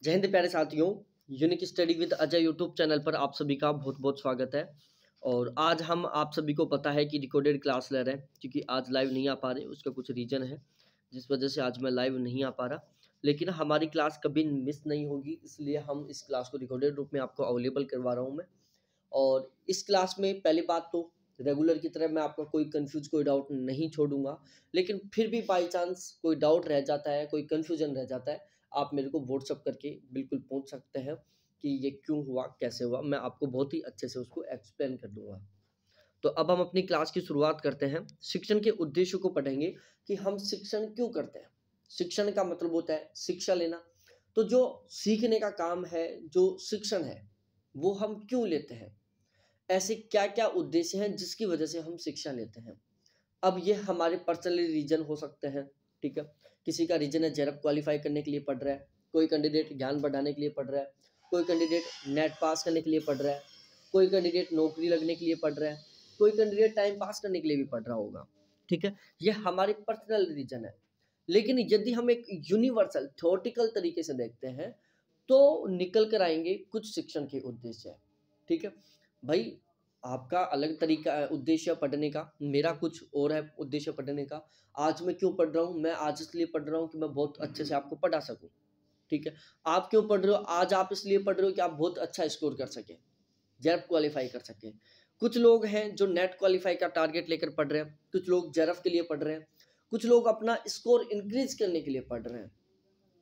जय हिंद प्यारे साथियों। Unique study with Ajay YouTube channel पर आप सभी का बहुत बहुत स्वागत है। और आज हम आप सभी को पता है कि रिकॉर्डेड क्लास ले रहे हैं, क्योंकि आज लाइव नहीं आ पा रहे। उसका कुछ रीज़न है जिस वजह से आज मैं लाइव नहीं आ पा रहा। लेकिन हमारी क्लास कभी मिस नहीं होगी, इसलिए हम इस क्लास को रिकॉर्डेड रूप में आपको अवेलेबल करवा रहा हूँ मैं। और इस क्लास में पहली बात तो रेगुलर की तरह मैं आपका कोई डाउट नहीं छोड़ूंगा। लेकिन फिर भी बाई चांस कोई डाउट रह जाता है, कोई कन्फ्यूजन रह जाता है, आप मेरे को व्हाट्सअप करके बिल्कुल पूछ सकते हैं कि ये क्यों हुआ, कैसे हुआ। मैं आपको बहुत ही अच्छे से उसको एक्सप्लेन कर दूंगा। तो अब हम अपनी क्लास की शुरुआत करते हैं। शिक्षण के उद्देश्य को पढ़ेंगे कि हम शिक्षण क्यों करते हैं। शिक्षण का मतलब होता है शिक्षा लेना। तो जो सीखने का काम है, जो शिक्षण है, वो हम क्यों लेते हैं, ऐसे क्या क्या उद्देश्य हैं जिसकी वजह से हम शिक्षा लेते हैं। अब ये हमारे पर्सनली रीजन हो सकते हैं, ठीक है। किसी का रीजन है जेआरएफ क्वालिफाई करने के लिए पढ़ रहा है, कोई कैंडिडेट ज्ञान बढ़ाने के लिए पढ़ रहा है, कोई कैंडिडेट नेट पास करने के लिए पढ़ रहा है, कोई कैंडिडेट नौकरी लगने के लिए पढ़ रहा है, कोई कैंडिडेट टाइम पास करने के लिए भी पढ़ रहा होगा, ठीक है। ये हमारे पर्सनल रीजन है। लेकिन यदि हम एक यूनिवर्सल थ्योरेटिकल तरीके से देखते हैं तो निकल कर आएंगे कुछ शिक्षण के उद्देश्य, ठीक है भाई। आपका अलग तरीका उद्देश्य पढ़ने का, मेरा कुछ और है उद्देश्य पढ़ने का। आज मैं क्यों पढ़ रहा हूँ, मैं आज इसलिए पढ़ रहा हूँ कि मैं बहुत अच्छे से आपको पढ़ा सकूँ, ठीक है। आप क्यों पढ़ रहे हो, आज आप इसलिए पढ़ रहे हो कि आप बहुत अच्छा स्कोर कर सके, जेआरएफ क्वालिफाई कर सके। कुछ लोग हैं जो नेट क्वालिफाई का टारगेट लेकर पढ़ रहे हैं, कुछ लोग जेआरएफ के लिए पढ़ रहे हैं, कुछ लोग अपना स्कोर इंक्रीज करने के लिए पढ़ रहे हैं,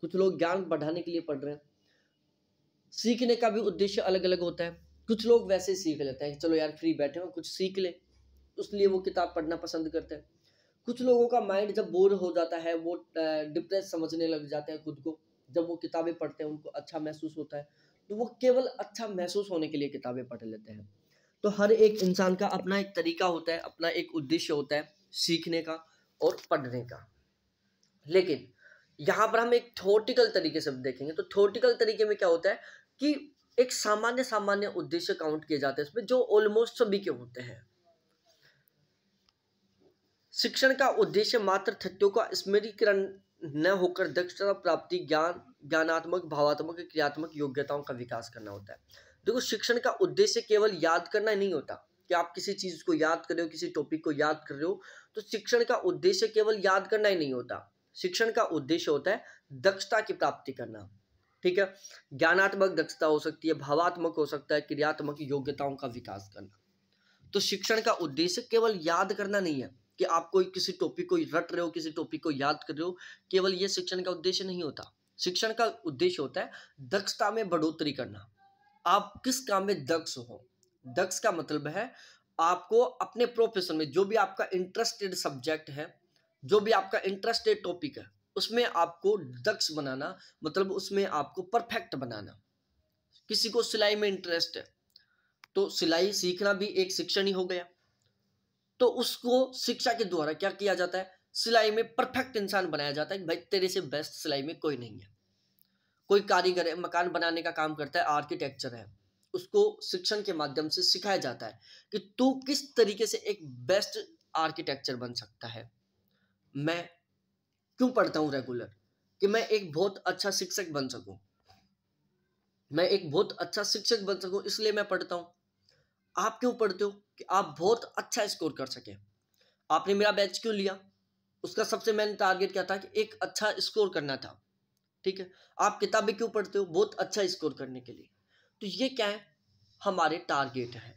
कुछ लोग ज्ञान बढ़ाने के लिए पढ़ रहे हैं। सीखने का भी उद्देश्य अलग अलग होता है। कुछ लोग वैसे ही सीख लेते हैं कि चलो यार फ्री बैठे हो कुछ सीख ले, उसलिए वो किताब पढ़ना पसंद करते हैं। कुछ लोगों का माइंड जब बोर हो जाता है, वो डिप्रेस समझने लग जाते हैं खुद को, जब वो किताबें पढ़ते हैं उनको अच्छा महसूस होता है, तो वो केवल अच्छा महसूस होने के लिए किताबें पढ़ लेते हैं। तो हर एक इंसान का अपना एक तरीका होता है, अपना एक उद्देश्य होता है सीखने का और पढ़ने का। लेकिन यहाँ पर हम एक थ्योरेटिकल तरीके से देखेंगे तो थ्योरेटिकल तरीके में क्या होता है कि एक सामान्य सामान्य उद्देश्य काउंट किए जाते हैं इसमें, जो ऑलमोस्ट सभी के होते हैं। शिक्षण का उद्देश्य मात्र तथ्यों का स्मरीकरण न होकर दक्षता प्राप्ति, ज्ञान, ज्ञानात्मक, भावात्मक, क्रियात्मक योग्यताओं का विकास करना होता है। देखो, शिक्षण का उद्देश्य केवल याद करना नहीं होता कि आप किसी चीज को याद कर रहे हो, किसी टॉपिक को याद कर रहे हो। तो शिक्षण का उद्देश्य केवल याद करना ही नहीं होता। शिक्षण का उद्देश्य होता है दक्षता की प्राप्ति करना, ठीक है। ज्ञानात्मक दक्षता हो सकती है, भावात्मक हो सकता है, क्रियात्मक योग्यताओं का विकास करना। तो शिक्षण का उद्देश्य केवल याद करना नहीं है कि आप कोई किसी टॉपिक को रट रहे हो, किसी टॉपिक को याद कर रहे हो, केवल ये शिक्षण का उद्देश्य नहीं होता। शिक्षण का उद्देश्य होता है दक्षता में बढ़ोतरी करना। आप किस काम में दक्ष हो। दक्ष का मतलब है आपको अपने प्रोफेशन में जो भी आपका इंटरेस्टेड सब्जेक्ट है, जो भी आपका इंटरेस्टेड टॉपिक है, उसमें आपको दक्ष बनाना, मतलब उसमें आपको परफेक्ट बनाना। किसी को सिलाई में इंटरेस्ट है तो सिलाई सीखना भी एक शिक्षण ही हो गया। तो उसको शिक्षा के द्वारा क्या किया जाता है, सिलाई में परफेक्ट इंसान बनाया जाता है कि भाई तेरे से बेस्ट सिलाई में कोई नहीं है। कोई कारीगर है, मकान बनाने का काम करता है, आर्किटेक्चर है, उसको शिक्षण के माध्यम से सिखाया जाता है कि तू किस तरीके से एक बेस्ट आर्किटेक्चर बन सकता है। मैं क्यों पढ़ता हूँ रेगुलर, कि मैं एक बहुत अच्छा शिक्षक बन सकूं। मैं एक बहुत अच्छा शिक्षक बन सकूं, इसलिए मैं पढ़ता हूं। आप क्यों पढ़ते हो, कि आप बहुत अच्छा स्कोर कर सके। आपने मेरा बैच क्यों लिया, उसका सबसे मेन टारगेट क्या था कि एक अच्छा स्कोर करना था, ठीक है। आप किताबें क्यों पढ़ते हो, बहुत अच्छा स्कोर करने के लिए। तो ये क्या है, हमारे टारगेट है।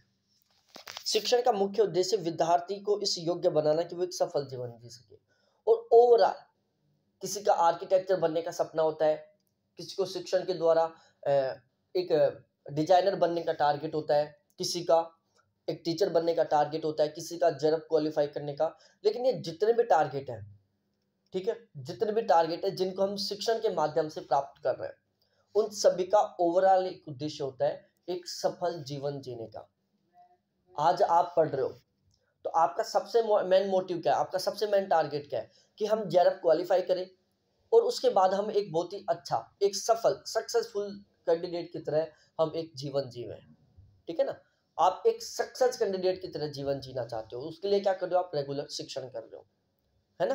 शिक्षण का मुख्य उद्देश्य विद्यार्थी को इस योग्य बनाना कि वो एक सफल जीवन जी सके। और ओवरऑल किसी का आर्किटेक्चर बनने का सपना होता है, किसी को शिक्षण के द्वारा एक डिजाइनर बनने का टारगेट होता है, किसी का एक टीचर बनने का टारगेट होता है, किसी का जेआरएफ क्वालिफाई करने का। लेकिन ये जितने भी टारगेट हैं, ठीक है, जितने भी टारगेट है जिनको हम शिक्षण के माध्यम से प्राप्त कर रहे हैं, उन सभी का ओवरऑल एक उद्देश्य होता है एक सफल जीवन जीने का। आज आप पढ़ रहे हो तो आपका सबसे मेन मोटिव क्या है, आपका सबसे मेन टारगेट क्या है, कि हम जेआरएफ क्वालिफाई करें और उसके बाद हम एक बहुत ही अच्छा, एक सफल सक्सेसफुल कैंडिडेट की तरह हम एक जीवन जीवें, ठीक है ना। आप एक सक्सेस कैंडिडेट की तरह जीवन जीना चाहते हो, उसके लिए क्या कर रहे हो, आप रेगुलर शिक्षण कर रहे हो, है ना।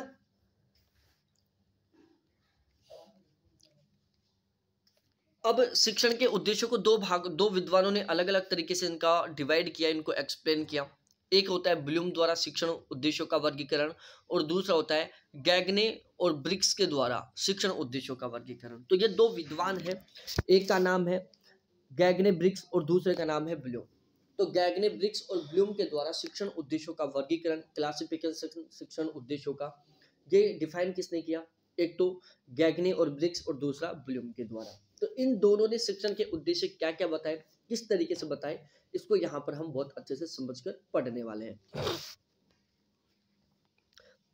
अब शिक्षण के उद्देश्यों को दो विद्वानों ने अलग अलग तरीके से इनका डिवाइड किया, इनको एक्सप्लेन किया। एक होता है ब्लूम द्वारा शिक्षण उद्देश्यों का वर्गीकरण, और दूसरा होता है गैगने और ब्रिक्स के द्वारा शिक्षण उद्देश्यों का वर्गीकरण। तो ये दो विद्वान हैं, एक का नाम है गैगने ब्रिक्स और दूसरे का नाम है ब्लूम। तो गैगने ब्रिक्स और ब्लूम के द्वारा शिक्षण उद्देश्यों का वर्गीकरण, क्लासिफिकेशन शिक्षण उद्देश्यों का, ये डिफाइन किसने किया? एक तो गैगने और ब्रिक्स और दूसरा ब्लूम के द्वारा। तो इन दोनों ने शिक्षण के उद्देश्य क्या क्या बताए, किस तरीके से बताए, इसको यहाँ पर हम बहुत अच्छे से समझकर पढ़ने वाले हैं।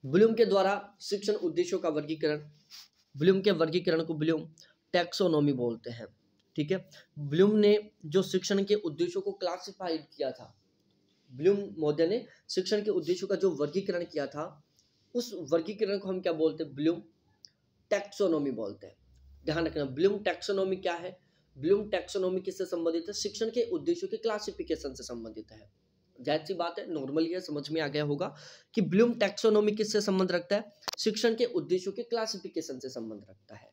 ब्लूम के द्वारा शिक्षण उद्देश्यों का वर्गीकरण, ब्लूम के वर्गीकरण को ब्लूम टैक्सोनॉमी बोलते हैं। ठीक है, ब्लूम ने जो शिक्षण के उद्देश्यों को क्लासिफाइड किया था, ब्लूम महोदय ने शिक्षण के उद्देश्यों का जो वर्गीकरण किया था, उस वर्गीकरण को हम क्या बोलते हैं? ब्लूम टैक्सोनॉमी बोलते हैं। ध्यान रखना, ब्लूम टैक्सोनॉमी क्या है? ब्लूम टैक्सोनॉमी किससे संबंधित है? शिक्षण के उद्देश्यों के क्लासिफिकेशन से संबंधित है। जाहिर सी बात है, नॉर्मल ये समझ में आ गया होगा कि ब्लूम टैक्सोनॉमी किससे संबंध रखता है? शिक्षण के उद्देश्यों के क्लासिफिकेशन से संबंध रखता है।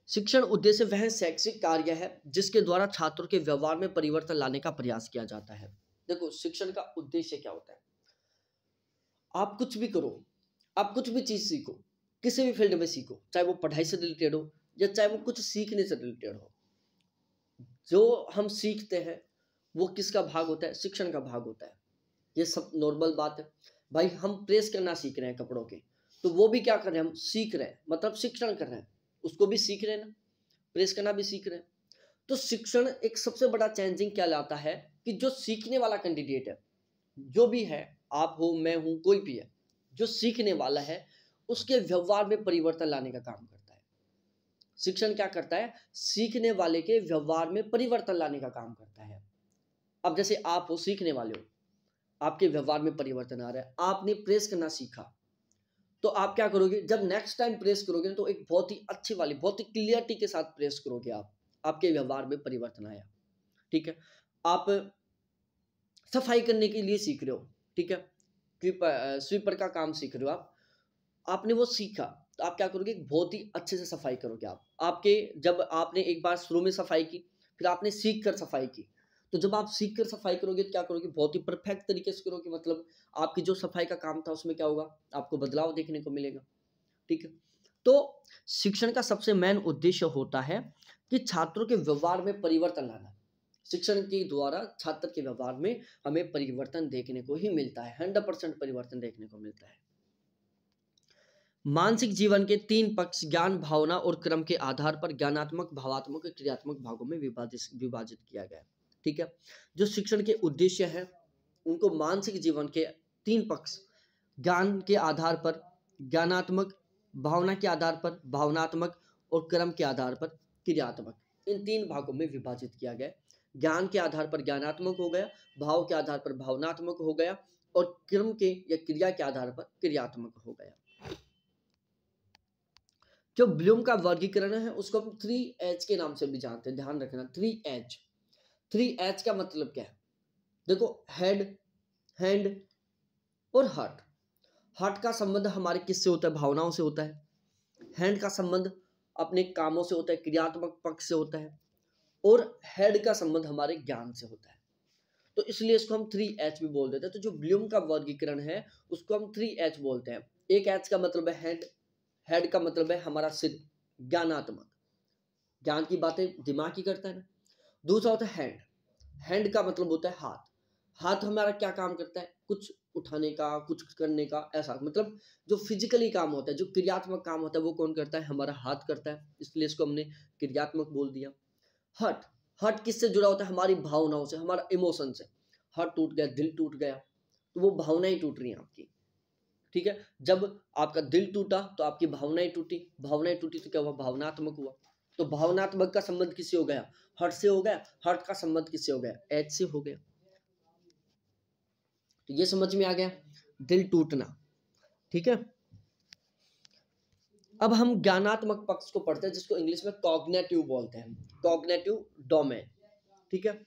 शिक्षण उद्देश्य वह शैक्षिक कार्य है जिसके द्वारा छात्रों के व्यवहार में परिवर्तन लाने का प्रयास किया जाता है। देखो, शिक्षण का उद्देश्य क्या होता है? आप कुछ भी करो, आप कुछ भी चीज सीखो, किसी भी फील्ड में सीखो, चाहे वो पढ़ाई से रिलेटेड हो या चाहे वो कुछ सीखने से रिलेटेड हो, जो हम सीखते हैं वो किसका भाग होता है? शिक्षण का भाग होता है। ये सब नॉर्मल बात है भाई। हम प्रेस करना सीख रहे हैं कपड़ों के, तो वो भी क्या कर रहे हैं? हम सीख रहे हैं, मतलब शिक्षण कर रहे हैं। उसको भी सीख रहे हैं ना, प्रेस करना भी सीख रहे हैं। तो शिक्षण एक सबसे बड़ा चेंजिंग क्या लाता है कि जो सीखने वाला कैंडिडेट है, जो भी है, आप हो, मैं हूं, कोई भी है, जो सीखने वाला है उसके व्यवहार में परिवर्तन लाने का काम करता है। शिक्षण क्या करता है? सीखने वाले के व्यवहार में परिवर्तन लाने का काम करता है। अब जैसे आप हो, सीखने वाले हो, आपके व्यवहार में परिवर्तन आ रहा है, आपने प्रेस करना सीखा, तो आप क्या करोगे? जब नेक्स्ट टाइम प्रेस करोगे तो एक बहुत ही अच्छी वाली, बहुत ही क्लियरिटी के साथ प्रेस करोगे आप, आपके व्यवहार में परिवर्तन आया। ठीक है, आप सफाई करने के लिए सीख रहे हो, ठीक है, स्वीपर का काम सीख रहे हो आप, आपने वो सीखा, तो आप क्या करोगे? बहुत ही अच्छे से सफाई करोगे आप। आपके जब आपने एक बार शुरू में सफाई की, फिर आपने सीख कर सफाई की, तो जब आप सीख कर सफाई करोगे तो क्या करोगे? बहुत ही परफेक्ट तरीके से करोगे। मतलब आपकी जो सफाई का काम था उसमें क्या होगा? आपको बदलाव देखने को मिलेगा। ठीक है, तो शिक्षण का सबसे मेन उद्देश्य होता है कि छात्रों के व्यवहार में परिवर्तन लाना। शिक्षण के द्वारा छात्र के व्यवहार में हमें परिवर्तन देखने को ही मिलता है, 100% परिवर्तन देखने को मिलता है। मानसिक जीवन के 3 पक्ष ज्ञान, भावना और क्रम के आधार पर ज्ञानात्मक, भावात्मक और क्रियात्मक भागों में विभाजित किया गया है। ठीक है, जो शिक्षण के उद्देश्य है उनको मानसिक जीवन के 3 पक्ष, ज्ञान के आधार पर ज्ञानात्मक, भावना के आधार पर भावनात्मक और क्रम के आधार पर क्रियात्मक, इन 3 भागों में विभाजित किया गया। ज्ञान के आधार पर ज्ञानात्मक हो गया, भाव के आधार पर भावनात्मक हो गया और क्रम के या क्रिया के आधार पर क्रियात्मक हो गया। जो ब्लूम का वर्गीकरण है उसको हम 3H के नाम से भी जानते हैं। ध्यान रखना, 3H। 3H का मतलब क्या है? देखो, हेड, हैंड और हार्ट। हार्ट का संबंध हमारे किससे होता है? भावनाओं से होता है। हैंड का संबंध अपने कामों से होता है, क्रियात्मक पक्ष से होता है। और हेड का संबंध हमारे ज्ञान से होता है। तो इसलिए इसको हम 3H भी बोल देते हैं। तो जो ब्लूम का वर्गीकरण है उसको हम 3H बोलते हैं। एक H का मतलब है हैंड, हेड का मतलब है हमारा सिर, ज्ञानात्मक, ज्ञान की बातें दिमाग ही करता है ना। दूसरा होता है हैंड, हैंड का मतलब होता है हाथ। हाथ हमारा क्या काम करता है? कुछ उठाने का, कुछ करने का, ऐसा मतलब जो फिजिकली काम होता है, जो क्रियात्मक काम होता है वो कौन करता है? हमारा हाथ करता है, इसलिए इसको हमने क्रियात्मक बोल दिया। हार्ट, हार्ट किससे जुड़ा होता है? हमारी भावनाओं से, हमारा इमोशन से। हार्ट टूट गया, दिल टूट गया, तो वो भावनाएं टूट रही हैं आपकी। ठीक है, जब आपका दिल टूटा तो आपकी भावनाएं टूटी, भावनाएं टूटी तो क्या हुआ? भावनात्मक हुआ। तो भावनात्मक का संबंध किससे हो गया? हार्ट से हो गया। हार्ट का संबंध किससे हो गया? एच से हो गया। तो ये समझ में आ गया, दिल टूटना। ठीक है, अब हम ज्ञानात्मक पक्ष को पढ़ते हैं जिसको इंग्लिश में कॉग्निटिव बोलते हैं, कॉग्निटिव डोमेन। ठीक है,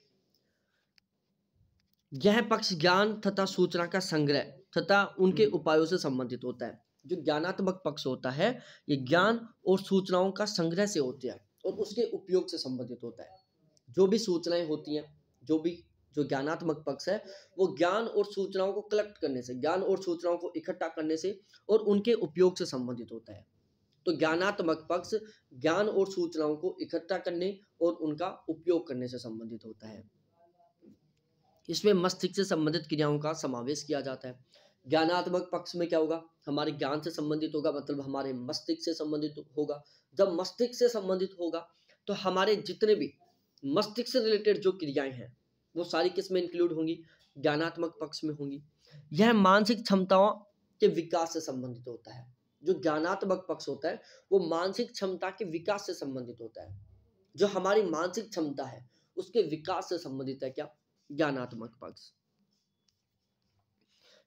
यह पक्ष ज्ञान तथा सूचना का संग्रह तथा उनके उपायों से संबंधित होता है। जो ज्ञानात्मक पक्ष होता है ये ज्ञान और सूचनाओं का संग्रह से होता है और उसके उपयोग से संबंधित होता है। जो भी सूचनाएं होती हैं, जो ज्ञानात्मक पक्ष है वो ज्ञान और सूचनाओं को कलेक्ट करने से, ज्ञान और सूचनाओं को इकट्ठा करने से और उनके उपयोग से संबंधित होता है। तो ज्ञानात्मक पक्ष ज्ञान और सूचनाओं को इकट्ठा करने और उनका उपयोग करने से संबंधित होता है। इसमें मस्तिष्क से संबंधित क्रियाओं का समावेश किया जाता है। ज्ञानात्मक पक्ष में क्या होगा, हमारे ज्ञान से संबंधित होगा, मतलब हमारे मस्तिष्क से संबंधित होगा। जब मस्तिष्क से संबंधित होगा तो हमारे जितने भी मस्तिष्क से रिलेटेड जो क्रियाएं हैं वो सारी किस में इंक्लूड होंगी, ज्ञानात्मक पक्ष में होंगी। यह मानसिक क्षमताओं के विकास से संबंधित होता है। जो ज्ञानात्मक पक्ष होता है वो मानसिक क्षमता के विकास से संबंधित होता है। जो हमारी मानसिक क्षमता है उसके विकास से संबंधित है क्या, ज्ञानात्मक पक्ष।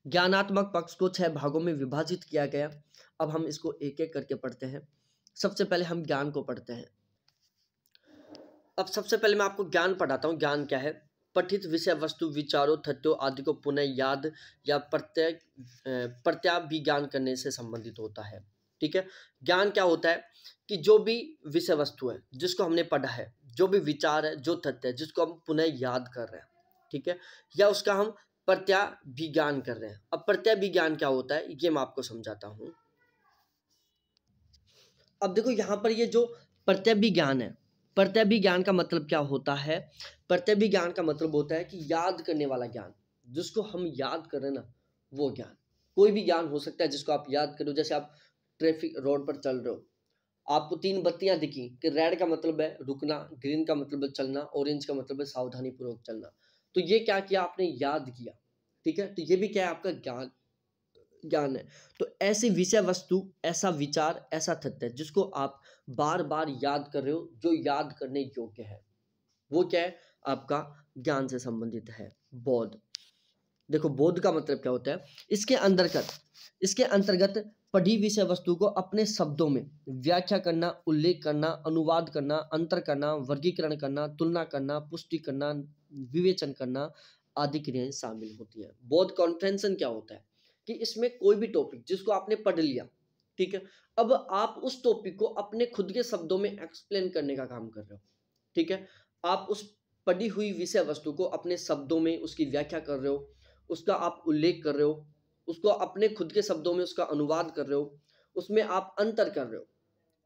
ज्ञानात्मक पक्ष को 6 भागों में विभाजित किया गया। अब हम इसको एक एक करके पढ़ते हैं। सबसे पहले हम ज्ञान को पढ़ते हैं। अब सबसे पहले मैं आपको ज्ञान पढ़ाता हूँ। ज्ञान क्या है, पठित विषय वस्तु विचारों तथ्यों आदि को पुनः याद या प्रत्याभिज्ञान करने से संबंधित होता है। ठीक है, ज्ञान क्या होता है कि जो भी विषय वस्तु है जिसको हमने पढ़ा है, जो भी विचार है, जो तथ्य है जिसको हम पुनः याद कर रहे हैं, ठीक है, या उसका हम प्रत्याभिज्ञान कर रहे हैं। अब प्रत्याभिज्ञान क्या होता है ये मैं आपको समझाता हूँ। अब देखो यहाँ पर ये जो प्रत्याभिज्ञान है, प्रत्याभिज्ञान का मतलब क्या होता है, प्रत्याभिज्ञान का मतलब होता है कि याद करने वाला ज्ञान, जिसको हम याद कर रहे हैं ना वो ज्ञान। कोई भी ज्ञान हो सकता है जिसको आप याद करो। जैसे आप ट्रैफिक रोड पर चल रहे हो, आपको 3 बत्तियां दिखी कि रेड का मतलब है रुकना, ग्रीन का मतलब है चलना, ऑरेंज का मतलब है सावधानी पूर्वक चलना। तो ये क्या किया आपने, याद किया। ठीक है, तो ये भी क्या है, आपका ज्ञान है। तो ऐसी विषय वस्तु, ऐसा विचार, ऐसा तथ्य जिसको आप बार बार याद कर रहे हो, जो याद करने योग्य है, वो क्या है, आपका ज्ञान से संबंधित है। बोध, देखो बोध का मतलब क्या होता है, इसके अंतर्गत पढ़ी विषय वस्तु को अपने शब्दों में व्याख्या करना, उल्लेख करना, अनुवाद करना, अंतर करना, वर्गीकरण करना, तुलना करना, पुष्टि करना, विवेचन करना आदि क्रियाएं शामिल होती है। बोध कॉम्प्रेhension क्या होता है कि इसमें कोई भी टॉपिक जिसको आपने पढ़ लिया, ठीक है, अब आप उस टॉपिक को अपने खुद के शब्दों में एक्सप्लेन करने का काम कर रहे हो। ठीक है, आप उस पढ़ी हुई विषय वस्तु को अपने शब्दों में उसकी व्याख्या कर रहे हो, उसका आप उल्लेख कर रहे हो, उसको अपने खुद के शब्दों में उसका अनुवाद कर रहे हो, उसमें आप अंतर कर रहे हो,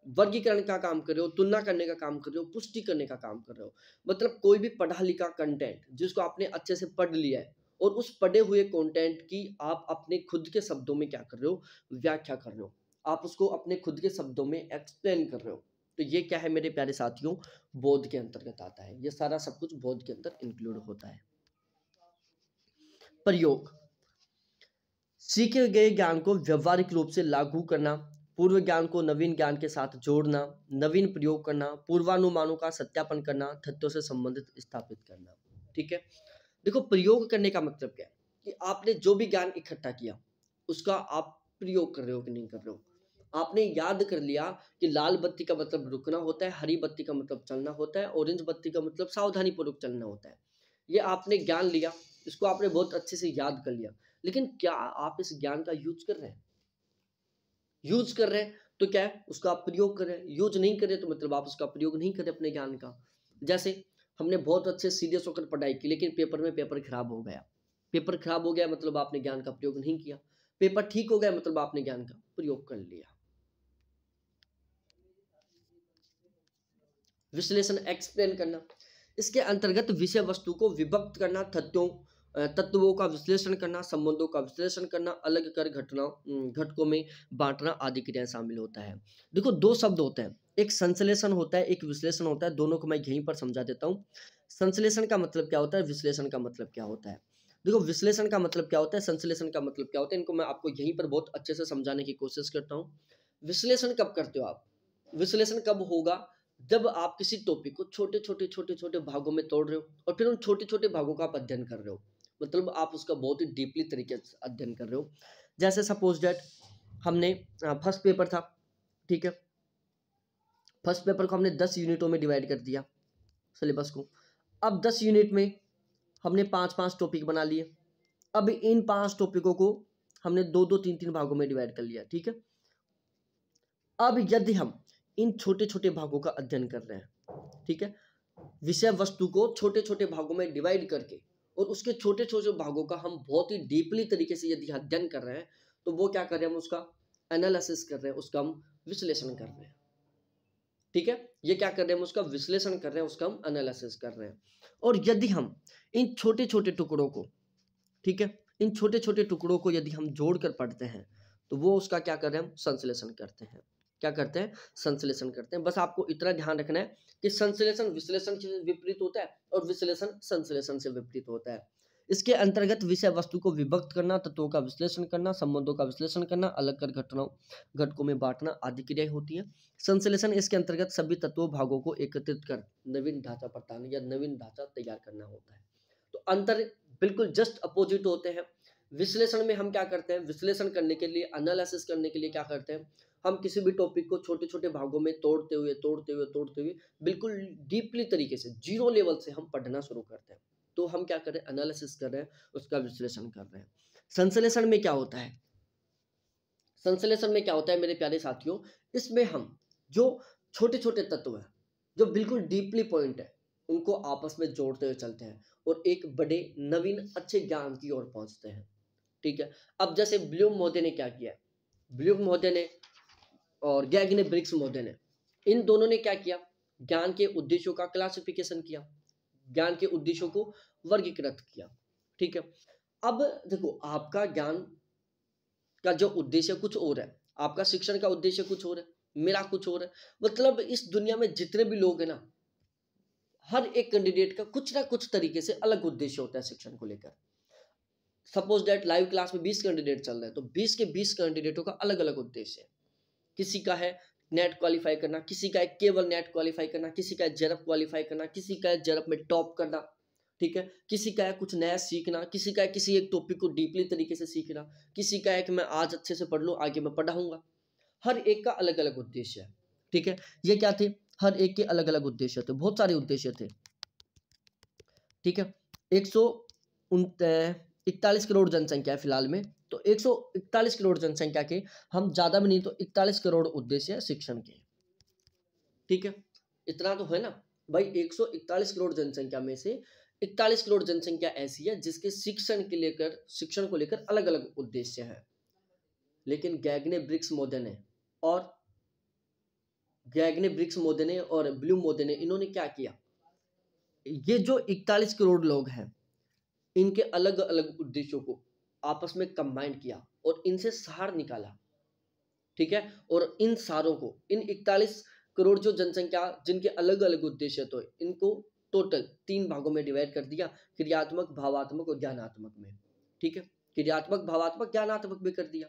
वर्गीकरण का काम कर रहे हो, तुलना करने का काम कर रहे हो, पुष्टि करने का काम कर रहे हो। मतलब कोई भी पढ़ा लिखा कंटेंट जिसको आपने अच्छे से पढ़ लिया है और उस पढ़े हुए कंटेंट की आप अपने खुद के शब्दों में क्या कर रहे हो, व्याख्या कर रहे हो, आप उसको अपने खुद के शब्दों में एक्सप्लेन कर रहे हो। तो ये क्या है मेरे प्यारे साथियों, बोध के अंतर्गत आता है। ये सारा सब कुछ बोध के अंदर इंक्लूड होता है। प्रयोग, सीखे गए ज्ञान को व्यवहारिक रूप से लागू करना, पूर्व ज्ञान को नवीन ज्ञान के साथ जोड़ना, नवीन प्रयोग करना, पूर्वानुमानों का सत्यापन करना, तथ्यों से संबंधित स्थापित करना। ठीक है, देखो प्रयोग करने का मतलब क्या है कि आपने जो भी ज्ञान इकट्ठा किया उसका आप प्रयोग कर रहे हो कि नहीं कर रहे हो। आपने याद कर लिया कि लाल बत्ती का मतलब रुकना होता है, हरी बत्ती का मतलब चलना होता है, ऑरेंज बत्ती का मतलब सावधानी पूर्वक चलना होता है। ये आपने ज्ञान लिया, इसको आपने बहुत अच्छे से याद कर लिया, लेकिन क्या आप इस ज्ञान का यूज कर रहे हैं? यूज कर रहे हैं तो क्या है, उसका आप प्रयोग कर रहे हैं। यूज नहीं कर रहे तो मतलब आप उसका प्रयोग नहीं कर रहे अपने ज्ञान का। जैसे हमने बहुत अच्छे सीरियस होकर पढ़ाई की, लेकिन पेपर खराब हो गया। पेपर खराब हो गया मतलब आपने ज्ञान का प्रयोग नहीं किया। पेपर ठीक हो गया मतलब आपने ज्ञान का प्रयोग कर लिया। विश्लेषण, एक्सप्लेन करना, इसके अंतर्गत विषय वस्तु को विभक्त करना, तत्वों का विश्लेषण करना, संबंधों का विश्लेषण करना, अलग कर घटकों में बांटना आदि क्रियाएं शामिल होता है। देखो 2 शब्द होते हैं, एक संश्लेषण होता है, एक विश्लेषण होता है। दोनों को मैं यहीं पर समझा देता हूँ। संश्लेषण का मतलब क्या होता है, विश्लेषण का मतलब क्या होता है। देखो विश्लेषण का मतलब क्या होता है, संश्लेषण का मतलब क्या होता है, इनको मैं आपको यहीं पर बहुत अच्छे से समझाने की कोशिश करता हूँ। विश्लेषण कब करते हो आप, विश्लेषण कब होगा, जब आप किसी टॉपिक को छोटे छोटे भागों में तोड़ रहे हो और फिर उन छोटे छोटे भागों का आप अध्ययन कर रहे हो। मतलब आप उसका बहुत ही डीपली तरीके से अध्ययन कर रहे हो। जैसे सपोज दैट हमने फर्स्ट पेपर था, ठीक है, फर्स्ट पेपर को हमने 10 यूनिटों में डिवाइड कर दिया सिलेबस को। अब 10 यूनिट में हमने 5-5 टॉपिक बना लिए। अब इन 5 टॉपिकों को हमने दो दो तीन तीन भागों में डिवाइड कर लिया, ठीक है। अब यदि हम इन छोटे छोटे भागों का अध्ययन कर रहे हैं, ठीक है, विषय वस्तु को छोटे छोटे भागों में डिवाइड करके और उसके छोटे छोटे भागों का हम बहुत ही डीपली तरीके से यदि अध्ययन कर रहे हैं, तो वो क्या कर रहे हैं, हम उसका एनालिसिस कर रहे हैं, उसका हम विश्लेषण कर रहे हैं, ठीक है। ये क्या कर रहे हैं, हम उसका विश्लेषण कर रहे हैं, उसका हम एनालिसिस कर रहे हैं। और यदि हम इन छोटे छोटे टुकड़ों को, ठीक है, इन छोटे छोटे टुकड़ों को यदि हम जोड़कर पढ़ते हैं, तो वो उसका क्या कर रहे हैं, हम संश्लेषण करते हैं। क्या करते हैं, संश्लेषण करते हैं। बस आपको इतना ध्यान रखना है कि संश्लेषण विश्लेषण से विपरीत होता है और विश्लेषण संश्लेषण से विपरीत होता है। इसके अंतर्गत विषय वस्तु को विभक्त करना, तत्वों का विश्लेषण करना, संबंधों का विश्लेषण करना, अलग कर घटकों में बांटना आदि क्रियाएं होती है। संश्लेषण इसके अंतर्गत सभी तत्वों भागों को एकत्रित कर नवीन ढांचा प्रदान या नवीन ढांचा तैयार करना होता है। तो अंतर बिल्कुल जस्ट अपोजिट होते हैं। विश्लेषण में हम क्या करते हैं, विश्लेषण करने के लिए, एनालिसिस करने के लिए क्या करते हैं, हम किसी भी टॉपिक को छोटे छोटे भागों में तोड़ते हुए बिल्कुल डीपली तरीके से जीरो लेवल से हम पढ़ना शुरू करते हैं। तो हम क्या कर रहे हैं, एनालिसिस कर रहे हैं, उसका विश्लेषण कर रहे हैं। संश्लेषण में क्या होता है, संश्लेषण में क्या होता है मेरे प्यारे साथियों, इसमें हम जो छोटे छोटे तत्व हैं, जो बिल्कुल डीपली पॉइंट है, उनको आपस में जोड़ते हुए चलते हैं और एक बड़े नवीन अच्छे ज्ञान की ओर पहुंचते हैं, ठीक है। अब जैसे ब्लूम महोदय ने क्या किया, ब्लूम महोदय ने और गैगने ब्रिग्स महोदय ने, इन दोनों ने क्या किया, ज्ञान के उद्देश्यों का क्लासिफिकेशन किया, ज्ञान के उद्देश्यों को वर्गीकृत किया, ठीक है। अब देखो, आपका ज्ञान का जो उद्देश्य कुछ और है, आपका शिक्षण का उद्देश्य कुछ और है, मेरा कुछ और है। मतलब इस दुनिया में जितने भी लोग हैं ना, हर एक कैंडिडेट का कुछ ना कुछ तरीके से अलग उद्देश्य होता है शिक्षण को लेकर। सपोज दैट लाइव क्लास में 20 कैंडिडेट चल रहे हैं, तो 20 के 20 कैंडिडेटों का अलग अलग उद्देश्य है। किसी का है नेट क्वालिफाई करना, किसी का है केवल नेट क्वालिफाई करना, किसी का है जेआरएफ क्वालिफाई करना, किसी का है जेआरएफ में टॉप करना, ठीक है, किसी का है कुछ नया सीखना, किसी का है किसी एक टॉपिक को डीपली तरीके से सीखना, किसी का है कि मैं आज अच्छे से पढ़ लूँ, आगे मैं पढ़ाऊंगा। हर एक का अलग अलग उद्देश्य है, ठीक है। ये क्या थे, हर एक के अलग अलग उद्देश्य थे, बहुत सारे उद्देश्य थे, ठीक है। 141 करोड़ जनसंख्या है फिलहाल में, तो 141 करोड़ जनसंख्या के हम ज्यादा भी नहीं तो 41 करोड़ उद्देश्य है शिक्षण के, ठीक है। इतना तो है ना भाई, 141 करोड़ जनसंख्या में से 41 करोड़ जनसंख्या ऐसी है जिसके शिक्षण को लेकर अलग अलग उद्देश्य है। लेकिन गैगने ब्रिग्स महोदय ने और ब्लूम महोदय ने, इन्होंने क्या किया, ये जो 41 करोड़ लोग हैं, इनके अलग अलग उद्देश्यों को आपस में कंबाइन किया और इनसे सार निकाला, ठीक है। और इन सारों को, इन 41 करोड़ जो जनसंख्या जिनके अलग अलग उद्देश्य, तो इनको टोटल 3 भागों में डिवाइड कर दिया, क्रियात्मक, भावात्मक और ज्ञानात्मक में, ठीक है। क्रियात्मक, भावात्मक, ज्ञानात्मक भी कर दिया।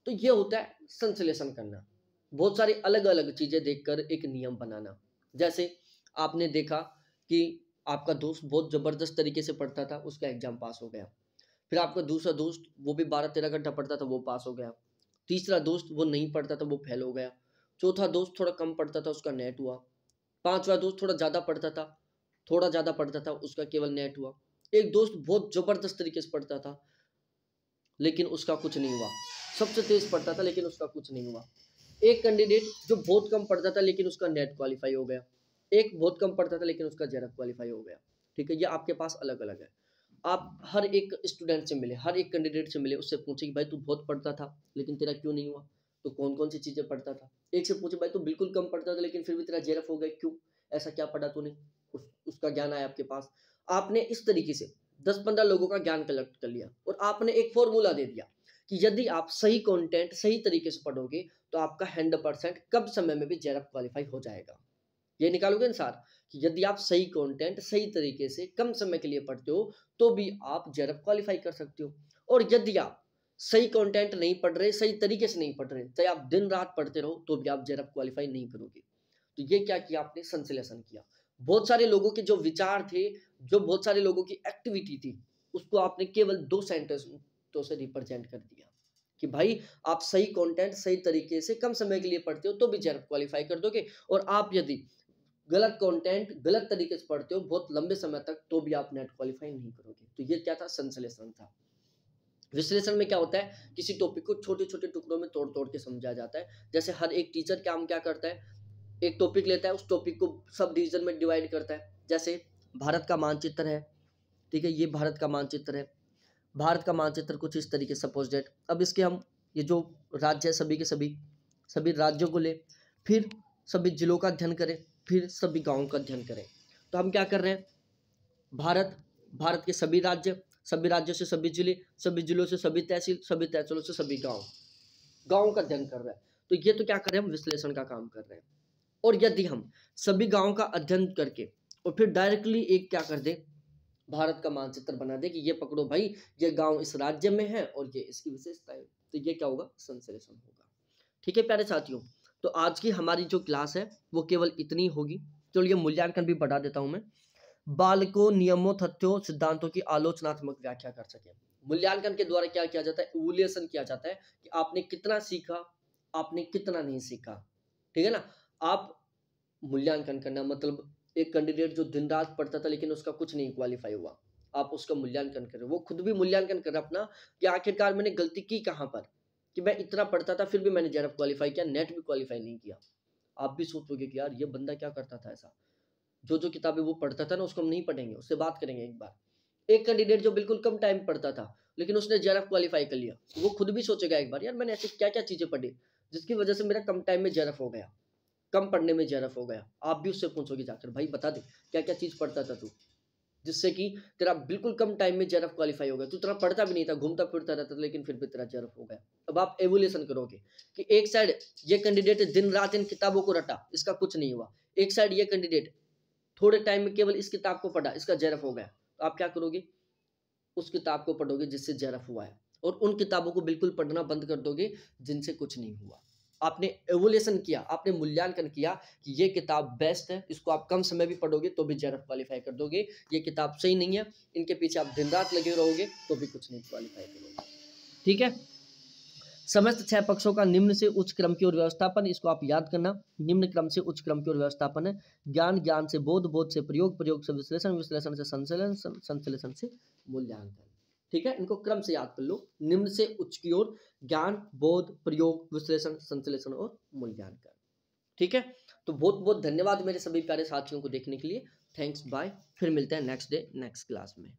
तो ये होता है संश्लेषण करना, बहुत सारी अलग अलग चीजें देखकर एक नियम बनाना। जैसे आपने देखा कि आपका दोस्त बहुत जबरदस्त तरीके से पढ़ता था, उसका एग्जाम पास हो गया। फिर आपका दूसरा दोस्त, वो भी 12-13 घंटा पढ़ता था, वो पास हो गया। तीसरा दोस्त, वो नहीं पढ़ता था, वो फेल हो गया। चौथा दोस्त थोड़ा कम पढ़ता था, उसका नेट हुआ। पांचवा दोस्त थोड़ा ज्यादा पढ़ता था, उसका केवल नेट हुआ। एक दोस्त बहुत जबरदस्त तरीके से पढ़ता था, लेकिन उसका कुछ नहीं हुआ। सबसे तेज पढ़ता था, लेकिन उसका कुछ नहीं हुआ। एक कैंडिडेट जो बहुत कम पढ़ता था, लेकिन उसका नेट क्वालिफाई हो गया। एक बहुत कम पढ़ता था, लेकिन उसका जेआरएफ क्वालिफाई हो गया, ठीक है। ये आपके पास अलग अलग है। आप हर एक स्टूडेंट से मिले, हर एक कैंडिडेट से मिले, उससे पूछे कि भाई तू बहुत पढ़ता था लेकिन तेरा क्यों नहीं हुआ, तो कौन कौन सी चीजें पढ़ता था। एक से पूछे भाई तू बिल्कुल कम पढ़ता था लेकिन फिर भी तेरा जेआरएफ हो गया, क्यों, ऐसा क्या पढ़ा तूने, उसका ज्ञान आया आपके पास। आपने इस तरीके से 10-15 लोगों का ज्ञान कलेक्ट कर लिया और आपने एक फॉर्मूला दे दिया कि यदि आप सही कंटेंट सही तरीके से पढ़ोगे तो आपका 100% कम समय में भी जेआरएफ क्वालिफाई हो जाएगा। ये निकालोगे ना सर, कि यदि आप सही कंटेंट सही तरीके से कम समय के लिए पढ़ते हो तो भी आप जेआरएफ क्वालिफाई कर सकते हो। और यदि आप सही कंटेंट नहीं पढ़ रहे, सही तरीके से नहीं पढ़ रहे, चाहे आप दिन रात पढ़ते रहो, तो भी आप जेआरएफ क्वालिफाई नहीं करोगे। तो ये क्या किया आपने, संश्लेषण किया। बहुत सारे लोगों के जो विचार थे, जो बहुत सारे लोगों की एक्टिविटी थी, उसको आपने केवल 2 सेंटेंसों से रिप्रेजेंट कर दिया कि भाई आप सही कंटेंट सही तरीके से कम समय के लिए पढ़ते हो तो भी जेआरएफ क्वालिफाई कर दोगे, और आप यदि गलत कंटेंट गलत तरीके से पढ़ते हो बहुत लंबे समय तक, तो भी आप नेट क्वालिफाई नहीं करोगे। तो ये क्या था, संश्लेषण था। विश्लेषण में क्या होता है, किसी टॉपिक को छोटे छोटे टुकड़ों में तोड़ तोड़ के समझा जाता है। जैसे हर एक टीचर काम क्या करता है, एक टॉपिक लेता है, उस टॉपिक को सब डिवीजन में डिवाइड करता है। जैसे भारत का मानचित्र है, ठीक है, ये भारत का मानचित्र है। भारत का मानचित्र कुछ इस तरीके सपोज डेट, अब इसके हम ये जो राज्य है सभी के सभी राज्यों को ले, फिर सभी जिलों का अध्ययन करें, फिर सभी गाँवों का अध्ययन करें। तो हम क्या कर रहे हैं, भारत के सभी राज्यों से सभी जिले, सभी जिलों से सभी तहसीलों से सभी गाँवों का अध्ययन कर रहे हैं। तो ये तो क्या कर रहे हैं, हम विश्लेषण का काम कर रहे हैं। और यदि हम सभी गाँवों का अध्ययन करके और फिर डायरेक्टली एक क्या कर दें, भारत का मानचित्र बना दे कि ये पकड़ो भाई, ये गांव इस राज्य में है और ये इसकी विशेषता है, तो ये क्या होगा, संश्लेषण होगा। ठीक है प्यारे साथियों, तो आज की हमारी जो क्लास है वो केवल इतनी होगी। चलिए मूल्यांकन भी बढ़ा देता हूं मैं। बालकों नियमों, तथ्यों, सिद्धांतों की आलोचनात्मक व्याख्या कर सके। मूल्यांकन के द्वारा क्या किया जाता है, इवैल्यूएशन किया जाता है कि आपने कितना सीखा, आपने कितना नहीं सीखा। ठीक है ना, आप मूल्यांकन करना मतलब एक कैंडिडेट जो दिन रात पढ़ता था लेकिन उसका कुछ नहीं क्वालिफाई हुआ, आप उसका मूल्यांकन करें, वो खुद भी मूल्यांकन करे अपना कि आखिरकार मैंने गलती की कहाँ पर, कि मैं इतना पढ़ता था फिर भी मैंने जेआरएफ क्वालिफाई किया, नेट भी क्वालिफाई नहीं किया। आप भी सोचोगे कि यार ये बंदा क्या करता था ऐसा, जो किताबें वो पढ़ता था ना उसको हम नहीं पढ़ेंगे, उससे बात करेंगे एक बार। एक कैंडिडेट जो बिल्कुल कम टाइम पढ़ता था लेकिन उसने जेआरएफ क्वालिफाई कर लिया, वो खुद भी सोचेगा एक बार, यार मैंने ऐसी क्या क्या चीजें पढ़ी जिसकी वजह से मेरा कम टाइम में जेआरएफ हो गया, कम पढ़ने में जेआरएफ हो गया। आप भी उससे पूछोगे जाकर, भाई बता दे क्या क्या चीज पढ़ता था तू जिससे कि तेरा बिल्कुल कम टाइम में जेआरएफ क्वालिफाई हो गया, तू इतना पढ़ता भी नहीं था, घूमता फिरता रहता था लेकिन फिर भी तेरा जेआरएफ हो गया। अब आप एवोल्यूशन करोगे कि एक साइड ये कैंडिडेट दिन रात इन किताबों को रटा, इसका कुछ नहीं हुआ, एक साइड ये कैंडिडेट थोड़े टाइम में केवल इस किताब को पढ़ा, इसका जेआरएफ हो गया। तो आप क्या करोगे, उस किताब को पढ़ोगे जिससे जेआरएफ हुआ है, और उन किताबों को बिल्कुल पढ़ना बंद कर दोगे जिनसे कुछ नहीं हुआ। आपने एवोल्यूशन किया, आपने मूल्यांकन किया कि ये किताब बेस्ट है, इसको आप कम समय भी पढ़ोगे तो भी जेआरएफ क्वालिफाई कर दोगे, ये किताब सही नहीं है, इनके पीछे आप दिन रात लगे रहोगे तो भी कुछ नहीं क्वालिफाई करोगे। ठीक है, समस्त 6 पक्षों का निम्न से उच्च क्रम की ओर व्यवस्थापन, इसको आप याद करना, निम्न क्रम से उच्च क्रम की ओर व्यवस्थापन है। ज्ञान, ज्ञान से बोध, बोध से प्रयोग, प्रयोग से विश्लेषण, विश्लेषण से संश्लेषण, संश्लेषण से मूल्यांकन। ठीक है, इनको क्रम से याद कर लो, निम्न से उच्च की ओर ज्ञान, बोध, प्रयोग, विश्लेषण, संश्लेषण और मूल्यांकन। ठीक है, तो बहुत बहुत धन्यवाद मेरे सभी प्यारे साथियों को देखने के लिए। थैंक्स, बाय, फिर मिलते हैं नेक्स्ट डे नेक्स्ट क्लास में।